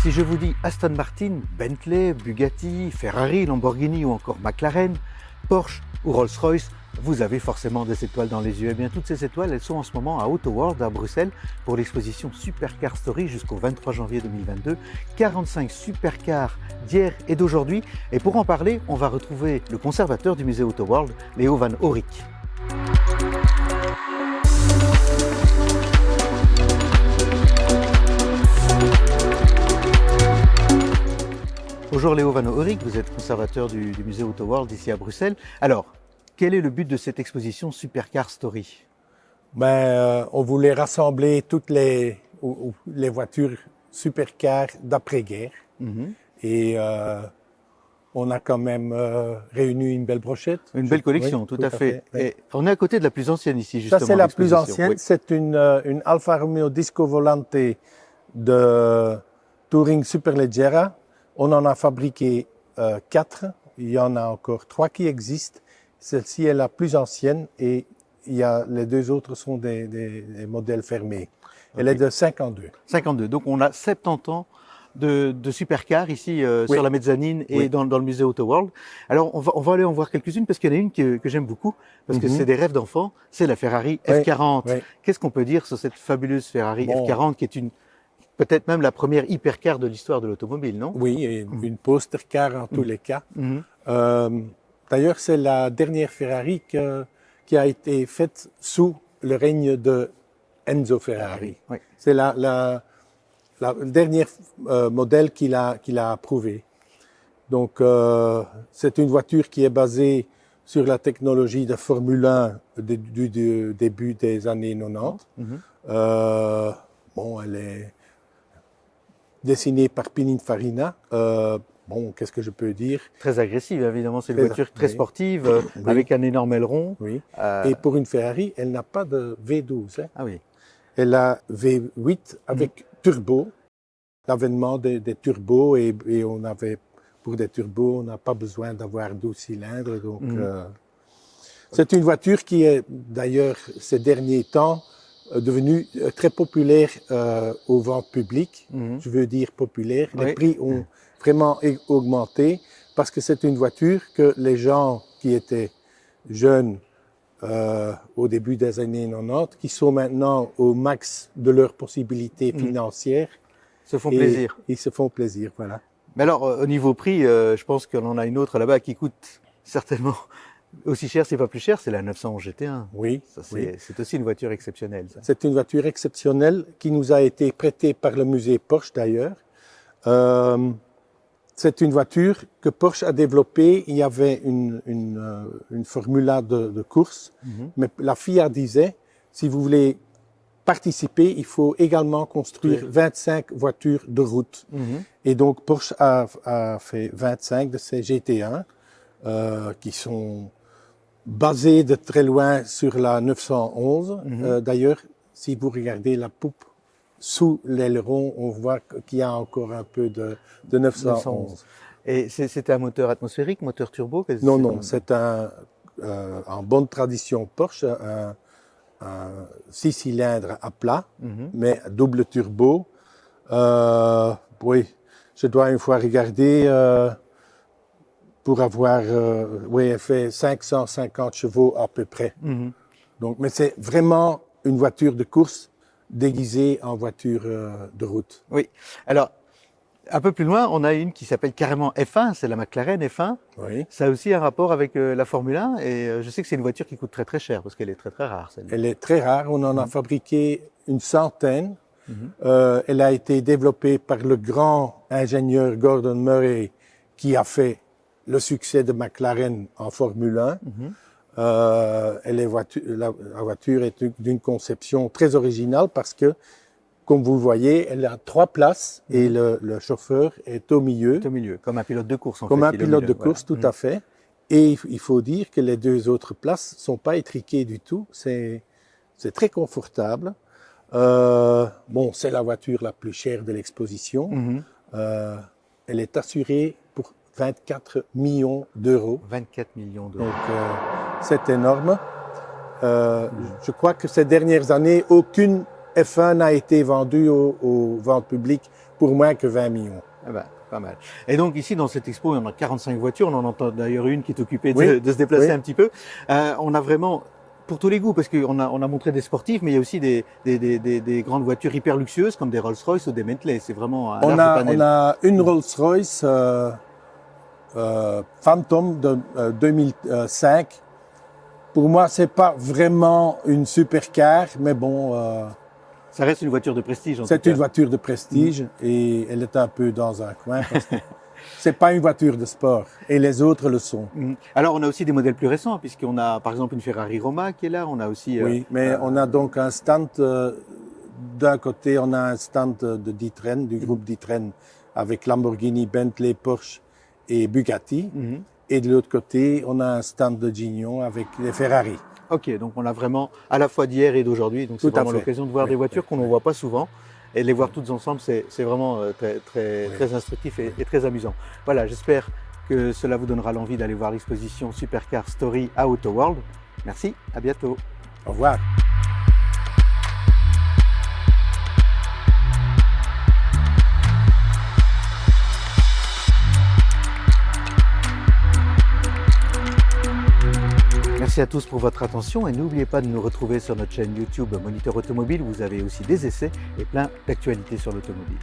Si je vous dis Aston Martin, Bentley, Bugatti, Ferrari, Lamborghini ou encore McLaren, Porsche ou Rolls-Royce, vous avez forcément des étoiles dans les yeux. Eh bien, toutes ces étoiles, elles sont en ce moment à Auto World à Bruxelles pour l'exposition Supercar Story jusqu'au 23 janvier 2022. 45 supercars d'hier et d'aujourd'hui. Et pour en parler, on va retrouver le conservateur du musée Auto World, Léo van Orik. Bonjour Léo van Orik, vous êtes conservateur du musée Auto World ici à Bruxelles. Alors, quel est le but de cette exposition Supercar Story? On voulait rassembler toutes les voitures supercars d'après-guerre. Et on a quand même réuni une belle brochette. Une belle collection, oui, tout à fait. Oui. Et on est à côté de la plus ancienne ici, justement. Ça, c'est la plus ancienne. Oui. C'est une Alfa Romeo Disco Volante de Touring Superleggera. On en a fabriqué 4. Il y en a encore 3 qui existent. Celle-ci est la plus ancienne et les 2 autres sont des modèles fermés. Elle est de 52. 52. Donc on a 70 ans de supercars ici sur la mezzanine et dans le musée Auto World. Alors on va aller en voir quelques-unes parce qu'il y en a une que j'aime beaucoup parce que c'est des rêves d'enfant. C'est la Ferrari F40. Oui. Qu'est-ce qu'on peut dire sur cette fabuleuse Ferrari F40 qui est peut-être même la première hypercar de l'histoire de l'automobile, non? Oui, et une poster car en tous les cas. D'ailleurs, c'est la dernière Ferrari qui a été faite sous le règne de Enzo Ferrari. Oui. C'est le dernier modèle qu'il a approuvé. Donc, c'est une voiture qui est basée sur la technologie de Formule 1 du début des années 90. Elle est dessinée par Pininfarina. Qu'est-ce que je peux dire? Très agressive, évidemment. C'est une voiture très sportive, avec un énorme aileron. Oui. Et pour une Ferrari, elle n'a pas de V12. Ah oui. Elle a V8 avec turbo. L'avènement des turbos et pour des turbos, on n'a pas besoin d'avoir 12 cylindres. Donc, c'est une voiture qui est d'ailleurs ces derniers temps devenue très populaire aux ventes publiques. Je veux dire populaire. Les prix ont vraiment augmenté parce que c'est une voiture que les gens qui étaient jeunes au début des années 90, qui sont maintenant au max de leurs possibilités financières, se font plaisir. Ils se font plaisir, voilà. Mais alors, au niveau prix, je pense qu'on en a une autre là-bas qui coûte certainement aussi cher, c'est pas plus cher, c'est la 911 GT1. Oui. C'est aussi une voiture exceptionnelle, ça. C'est une voiture exceptionnelle qui nous a été prêtée par le musée Porsche d'ailleurs. C'est une voiture que Porsche a développée. Il y avait une formula de course, mais la FIA disait, si vous voulez participer, il faut également construire 25 voitures de route. Et donc Porsche a fait 25 de ces GT1 qui sont basés de très loin sur la 911. D'ailleurs, si vous regardez la poupe sous l'aileron, on voit qu'il y a encore un peu de 911. Et c'était un moteur atmosphérique, moteur turbo? Non, c'est en bonne tradition Porsche, un 6 cylindres à plat, mais double turbo. Oui, je dois une fois regarder pour avoir... elle fait 550 chevaux à peu près. Donc, mais c'est vraiment une voiture de course déguisée en voiture de route. Oui. Alors, un peu plus loin, on a une qui s'appelle carrément F1, c'est la McLaren F1. Oui. Ça a aussi un rapport avec la Formule 1 et je sais que c'est une voiture qui coûte très très cher parce qu'elle est très très rare. Elle est très rare, on en a fabriqué une centaine. Elle a été développée par le grand ingénieur Gordon Murray qui a fait le succès de McLaren en Formule 1. La voiture est d'une conception très originale parce que, comme vous le voyez, elle a 3 places et le chauffeur est au milieu. Au milieu, comme un pilote de course en fait. Comme un pilote de course, tout à fait. Et il faut dire que les 2 autres places sont pas étriquées du tout. C'est très confortable. C'est la voiture la plus chère de l'exposition. Elle est assurée pour 24 millions d'euros. 24 millions d'euros. Donc, c'est énorme. Je crois que ces dernières années, aucune F1 n'a été vendu aux ventes publiques pour moins que 20 millions. Ah ben, pas mal. Et donc ici, dans cette expo, on a 45 voitures. On en entend d'ailleurs une qui est occupée Oui. de se déplacer Oui. un petit peu. On a vraiment pour tous les goûts, parce qu'on a montré des sportifs, mais il y a aussi des grandes voitures hyper luxueuses comme des Rolls-Royce ou des Bentley. C'est vraiment un large panel. On a une Rolls-Royce Phantom de 2005. Pour moi, c'est pas vraiment une supercar, mais bon, Ça reste une voiture de prestige. c'est une voiture de prestige et elle est un peu dans un coin parce que c'est pas une voiture de sport et les autres le sont. Alors, on a aussi des modèles plus récents, puisqu'on a par exemple une Ferrari Roma qui est là. On a aussi. Oui, mais on a donc un stand. D'un côté, on a un stand de D'Ieteren, du groupe D'Ieteren, avec Lamborghini, Bentley, Porsche et Bugatti. Et de l'autre côté, on a un stand de Gignon avec les Ferrari. Ok, donc on a vraiment à la fois d'hier et d'aujourd'hui. Donc c'est Tout à vraiment fait. l'occasion de voir Oui, des voitures oui, qu'on ne voit pas souvent. Et les voir toutes ensemble, c'est vraiment très instructif et très amusant. Voilà, j'espère que cela vous donnera l'envie d'aller voir l'exposition Supercar Story à Auto World. Merci, à bientôt. Au revoir. Merci à tous pour votre attention et n'oubliez pas de nous retrouver sur notre chaîne YouTube Moniteur Automobile. Vous avez aussi des essais et plein d'actualités sur l'automobile.